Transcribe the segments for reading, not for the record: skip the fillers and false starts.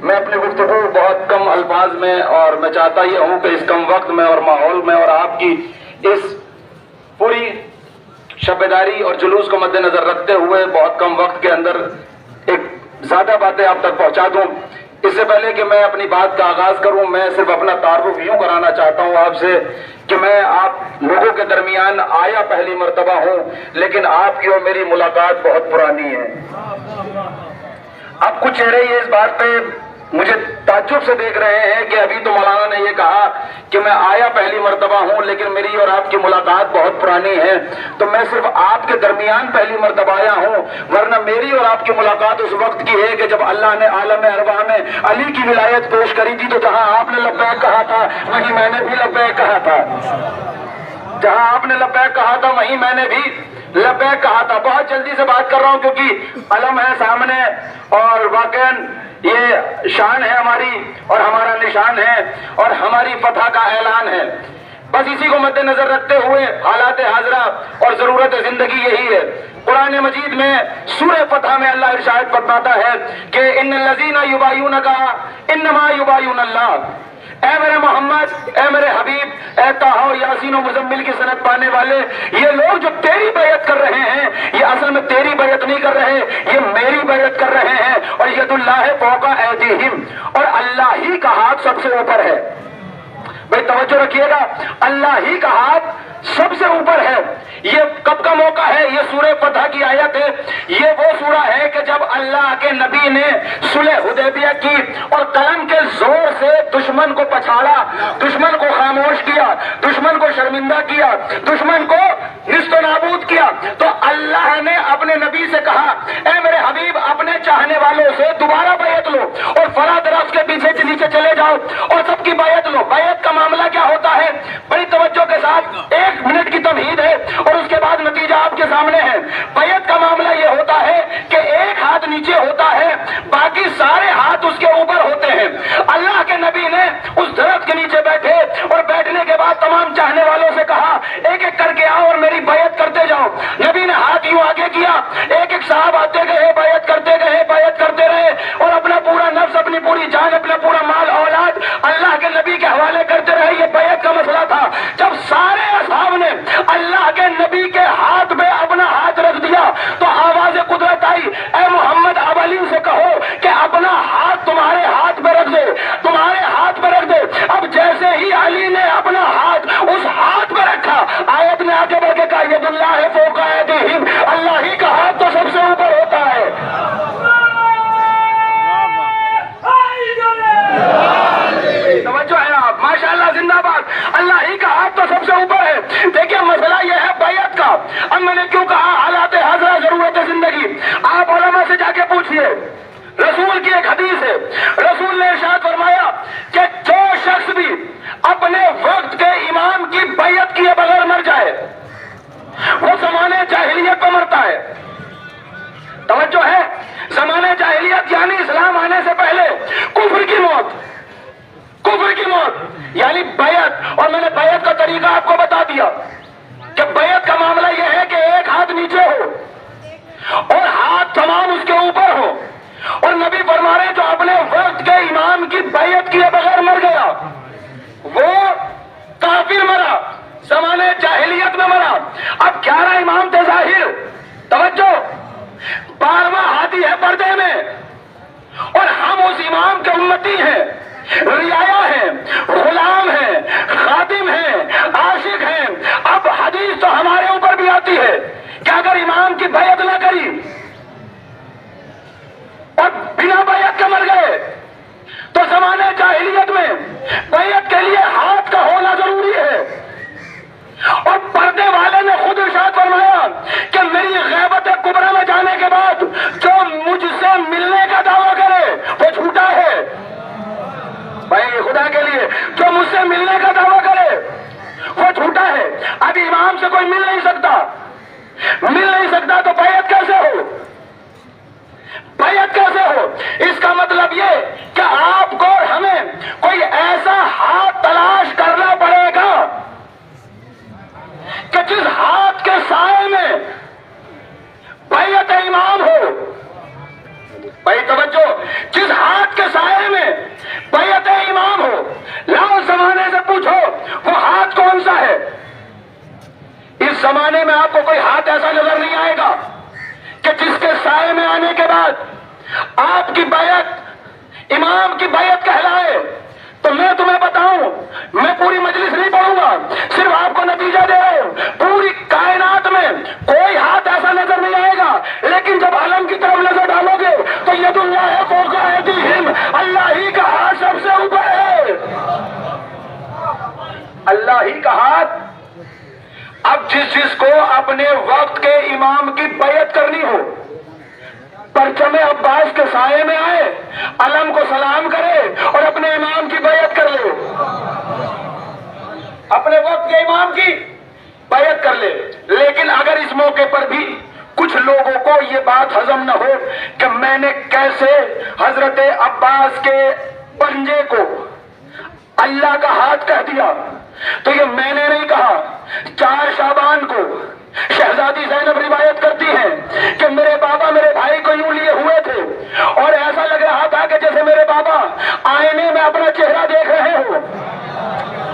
میں اپنی گفتگو بہت کم الفاظ میں، اور میں چاہتا یہ ہوں کہ اس کم وقت میں اور ماحول میں اور آپ کی اس پوری شبیداری اور جلوس کو مد نظر رکھتے ہوئے بہت کم وقت کے اندر ایک زیادہ باتیں آپ تک پہنچا دوں۔ اس سے پہلے کہ میں اپنی بات کا آغاز کروں، میں صرف اپنا تعارف یوں کرانا چاہتا ہوں آپ سے کہ میں آپ لوگوں کے درمیان آیا پہلی مرتبہ ہوں، لیکن آپ کی اور میری ملاقات بہت پرانی ہے۔ اب کچھ چہرے یہ اس بات پہ مجھے تعجب سے دیکھ رہے ہیں کہ ابھی تو مولانا نے یہ کہا کہ میں آیا پہلی مرتبہ ہوں لیکن میری اور آپ کی ملاقات بہت پرانی ہے، تو میں صرف آپ کے درمیان پہلی مرتبہ آیا ہوں، ورنہ میری اور آپ کی ملاقات اس وقت کی ہے کہ جب اللہ نے عالم ارواح میں علی کی ولایت پیش کری تھی، تو جہاں آپ نے لبیک کہا تھا وہیں میں نے بھی لبیک کہا تھا، جہاں آپ نے لبیک کہا تھا وہیں میں نے بھی لبیک کہا تھا۔ بہت جلدی سے بات کر رہا ہوں کیونکہ علم ہے سامنے اور واقعاً یہ شان ہے ہماری اور ہمارا نشان ہے اور ہماری فتح کا اعلان ہے۔ بس اسی کو مد نظر رکھتے ہوئے حالات حاضرہ اور ضرورت زندگی یہی ہے۔ قرآن مجید میں سورہ فتح میں اللہ ارشاد فرماتا ہے کہ ان الذین یبایعونک انما یبایعون اللہ، اے میرے محمد، اے میرے حبیب، اے طٰہٰ، یاسین و مزمل کی سند پانے والے، یہ لوگ جو تیری بیعت کر رہے ہیں یہ اصل میں تیری بیعت نہیں کر رہے، یہ میری بیعت کر رہے ہیں، اور ید اللہ فوق ایدیہم، اور اللہ ہی کا ہاتھ سب سے اوپر ہے۔ بھئی توجہ رکھیے گا، اللہ ہی کا ہاتھ سب سے اوپر ہے۔ یہ کب کا موقع ہے؟ یہ سورہ فتح کی آیت ہے۔ یہ وہ سورہ ہے کہ جب اللہ کے نبی نے صلح حدیبیہ کی اور قلم کے زور سے دشمن کو پچھاڑا، دشمن کو خاموش کیا، دشمن کو شرمندہ کیا، دشمن کو نیست و نابود کیا، تو اللہ نے اپنے نبی سے کہا اے میرے حبیب اپنے چاہنے والوں سے دوبارہ بیعت لو اور فلاں درخت کے پیچھے نیچے چلے جاؤ اور سب کی بیعت لو۔ بیعت کا معاملہ کیا ہوتا ہے؟ بڑی توجہ کے ساتھ 1 منٹ کی تمہید ہے اور اس کے بعد نتیجہ آپ کے سامنے ہے۔ بیعت کا معاملہ یہ ہوتا ہے کہ ایک ہاتھ نیچے ہوتا ہے، باقی سارے ہاتھ اس کے اوپر ہوتے ہیں۔ اللہ کے نبی نے اس درخت کے نیچے بیٹھے اور بیٹھنے کے بعد تمام چاہنے والوں سے کہا ایک ایک کر کے آؤ اور میری بیعت کرتے جاؤ۔ نبی نے ہاتھ یوں آگے کیا، ایک ایک صاحب آتے گئے، بیعت کرتے گئے، بیعت کرتے رہے اور اپنا پورا نفس، اپنی پوری جان، اپنا پورا مال اولاد اللہ کے نبی کے حوالے کرتے رہے۔ یہ بیعت کا مسئلہ تھا۔ جب سارے اصحاب نے اللہ کے نبی کے ہاتھ پہ اپنا ہاتھ رکھ دیا تو آواز قدرت آئی اے محمد اب علی سے کہو کہ اپنا ہاتھ تمہارے ہاتھ پہ رکھ دے، تمہارے ہاتھ پہ رکھ دے۔ اب جیسے ہی علی نے اپنا ہاتھ اس ہاتھ پہ رکھا، آیت نے آگے بڑھ کے کہا ید اللہ فوق ایدیہم، اللہ ہی کا ہاتھ تو سب سے اوپر ہوتا ہے۔ توجہ ہے آپ، ماشاءاللہ، زندہ باد، اللہ ہی کا ہاتھ تو سب سے اوپر ہے۔ دیکھیں مسئلہ یہ ہے بیعت کا۔ اب میں نے کیوں کہا حالات حاضرہ ضرورت زندگی؟ آپ علماء سے جا کے پوچھئے، رسول کی ایک حدیث ہے، رسول نے ارشاد فرمایا کہ جو شخص بھی اپنے وقت کے امام کی بیعت کیے بغیر مر جائے وہ زمانے جاہلیت پہ مرتا ہے۔ توجہ ہے، زمانے جاہلیت یعنی اسلام آنے سے پہلے کفر کی موت، کفر کی موت یعنی بیعت۔ اور میں نے بیعت کا طریقہ آپ کو بتا دیا کہ بیعت کا معاملہ یہ ہے کہ ایک ہاتھ نیچے ہو اور ہاتھ تمام اس کے اوپر ہو، اور نبی فرما رہے جو اپنے وقت کے امام کی بیعت کیے بغیر مر گیا وہ کافر مرا، زمانے جاہلیت میں مرا۔ اب 11 امام تھے ظاہر، توجہ، 12واں ہاتھی ہے پردے میں، اور ہم اس امام کے امتی ہیں، رعایا ہیں، غلام ہیں، خادم ہیں، عاشق ہیں۔ اب حدیث تو ہمارے اوپر بھی آتی ہے کہ اگر امام کی بیعت نہ کری اور بنا بیعت کے مر گئے تو زمانے جاہلیت میں بیعت کے لیے ہاتھ کا ہونا ضروری ہے۔ اور پردے والے نے خود ارشاد فرمایا کہ میری غیبت کبریٰ میں جانے کے بعد جو مجھ سے ملنے کا دعویٰ کرے وہ جھوٹا ہے۔ بھائی خدا کے لیے جو مجھ سے ملنے کا دعویٰ کرے وہ جھوٹا ہے۔ اب امام سے کوئی مل نہیں سکتا تو بیعت کیسے ہو؟ بیعت کیسے ہو؟ اس کا مطلب یہ کہ آپ کو اور ہمیں کوئی ایسا ہاتھ تلاش کرنا پڑے گا کہ جس ہاتھ کے سائے میں بیعت امام ہو۔ بھائی توجہ، جس ہاتھ کے سائے زمانے میں آپ کو کوئی ہاتھ ایسا نظر نہیں آئے گا کہ جس کے سائے میں آنے کے بعد آپ کی بیعت امام کی بیعت کہلائے. تو میں تمہیں بتاؤں، میں پوری مجلس نہیں پڑھوں گا، صرف آپ کو نتیجہ دے رہا ہوں. پوری کائنات میں کوئی ہاتھ ایسا نظر نہیں آئے گا، لیکن جب عالم کی طرف نظر ڈالو گے تو ید اللہ فوق ایدیہم، اللہ ہی کا ہاتھ سب سے اوپر ہے. اللہ ہی کا ہاتھ. اب جس کو اپنے وقت کے امام کی بیعت کرنی ہو، پرچم عباس کے سائے میں آئے، علم کو سلام کرے اور اپنے امام کی بیعت کر لے، اپنے وقت کے امام کی بیعت کر لے. لیکن اگر اس موقع پر بھی کچھ لوگوں کو یہ بات ہضم نہ ہو کہ میں نے کیسے حضرت عباس کے پنجے کو اللہ کا ہاتھ کہہ دیا، تو یہ میں نے نہیں کہا. 4 شعبان کو شہزادی زینب روایت کرتی ہیں کہ میرے بابا میرے بھائی کو یوں لیے ہوئے تھے اور ایسا لگ رہا تھا کہ جیسے میرے بابا آئینے میں اپنا چہرہ دیکھ رہے ہو.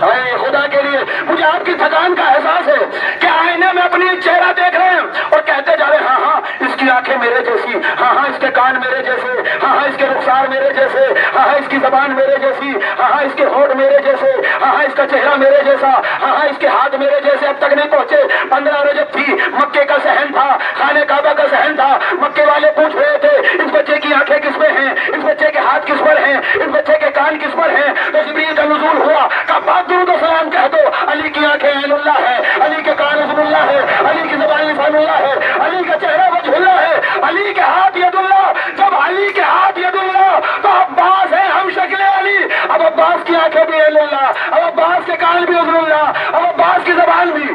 اے خدا کے لیے مجھے آپ کی تھکان کا احساس ہے کہ آئینے میں اپنی چہرہ دیکھ رہے ہیں اور کہتے جا رہے ہیں ہاں اس کی آنکھیں میرے جیسی، ہاں اس کے کان میرے جیسے، ہاں اس کے رخسار میرے جیسے، ہاں اس کی زبان میرے جیسی، ہاں اس کے ہونٹ میرے جیسے، ہاں اس کا چہرہ میرے جیسا، ہاں اس کے ہاتھ میرے جیسے. اب تک نہیں پہنچے. 15 رجب تھی، مکے کا صحن تھا، خانہ کعبہ کا صحن تھا. مکے والے پوچھ رہے تھے اس بچے کی آنکھیں کس میں ہیں، اس بچے کے ہاتھ کس پر ہیں، اس بچے کے کان کس پر ہیں. تو جبریل کا نزول ہوا، کہا بات درود و سلام کہہ دو. علی کی آنکھیں عین اللہ ہے، علی کے کان عظم اللہ ہے، علی کی زبان لسان اللہ ہے، علی کا چہرہ وجہ اللہ ہے، علی کے ہاتھ ید اللہ. جب علی کے ہاتھ ید اللہ تو عباس ہے ہم شکل علی. اب عباس کی آنکھیں بھی عین اللہ، اب عباس کے کان بھی عظم اللہ، اب عباس کی زبان بھی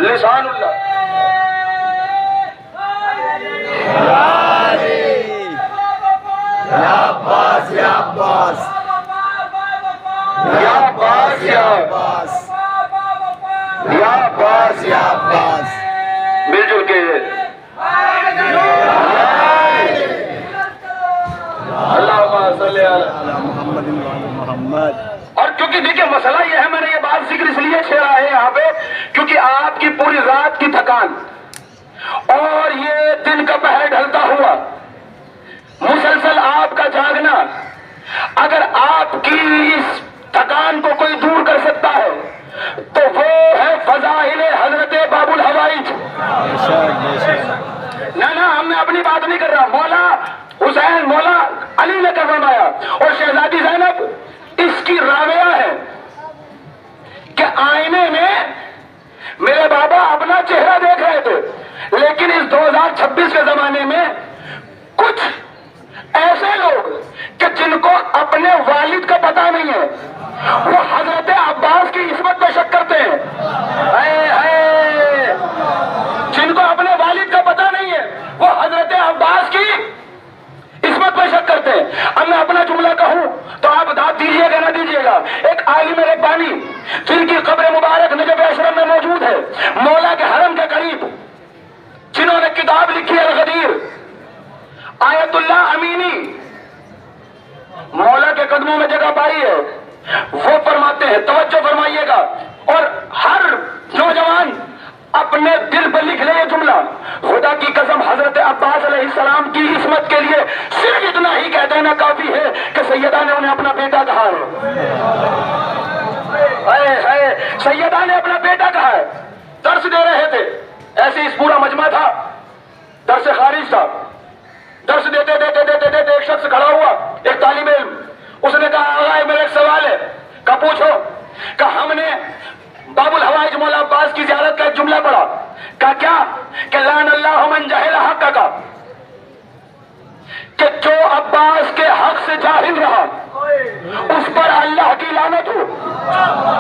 لسان اللہ. یا عباس یا عباس یا عباس یا عباس یا عباس یا عباس. مل جل کے اللہم صلی علی محمد محمد. اور کیونکہ دیکھیں مسئلہ یہ ہے، میں نے یہ بات ذکر اس لیے چھیڑا ہے یہاں پہ کیونکہ آپ کی پوری رات کی تھکان اور یہ دن کا پہر ڈھلتا ہوا مسلسل آپ کا جاگنا، اگر آپ کی اس تھکان کو کوئی دور کر سکتا ہے تو وہ ہے فضائل حضرت باب الحوائج. نہ ہم نے اپنی بات نہیں کر رہا، مولا حسین مولا علی نے فرمایا اور شہزادی زینب اس کی راویہ ہے کہ آئینے میں میرے بابا اپنا چہرہ دیکھ رہے تھے. لیکن اس 2026 کے زمانے میں کچھ ایسے لوگ کہ جن کو اپنے والد کا پتہ نہیں ہے وہ حضرت عباس کی عصمت پہ شک کرتے ہیں. جن کو اپنے والد کا پتہ نہیں ہے وہ حضرت عباس کی عصمت پہ شک کرتے ہیں. اب میں اپنا جملہ کہوں تو آپ داد دیجئے گا نہ دیجئے گا. ایک عالم ربانی جن کی قبر مبارک نجف اشرف میں موجود ہے، مولا کے حرم کے قریب، جنہوں نے کتاب لکھی ہے الغدیر، آیت اللہ امینی، مولا کے قدموں میں جگہ پائی ہے. وہ فرماتے ہیں، توجہ فرمائیے گا اور ہر نوجوان اپنے دل پر لکھ لے یہ جملہ، خدا کی قسم حضرت عباس علیہ السلام کی عصمت کے لیے صرف اتنا ہی کہہ دینا کافی ہے کہ سیدہ نے انہیں اپنا بیٹا کہا ہے. سیدہ نے اپنا بیٹا کہا ہے. درس دے رہے تھے، ایسے اس پورا مجمع تھا، درس خارج تھا. درس دیتے دیتے دیتے دیتے ایک شخص کھڑا ہوا، ایک طالب علم. اس نے کہا آغا میرا ایک سوال ہے. کہا پوچھو. کہا ہم نے باب الحوائج مولا عباس کی زیارت کا ایک جملہ پڑھا. کہا کیا؟ کہ لعن اللہ من جہل حق کا، کہ جو عباس کے حق سے جاہل رہا اس پر اللہ کی لعنت ہو.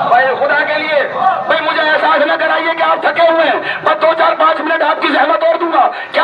بھائی خدا کے لیے بھائی مجھے احساس نہ کرائیے کہ آپ تھکے ہوئے ہیں، بس 2 4 5 منٹ آپ کی زحمت اور دوں گا. کیا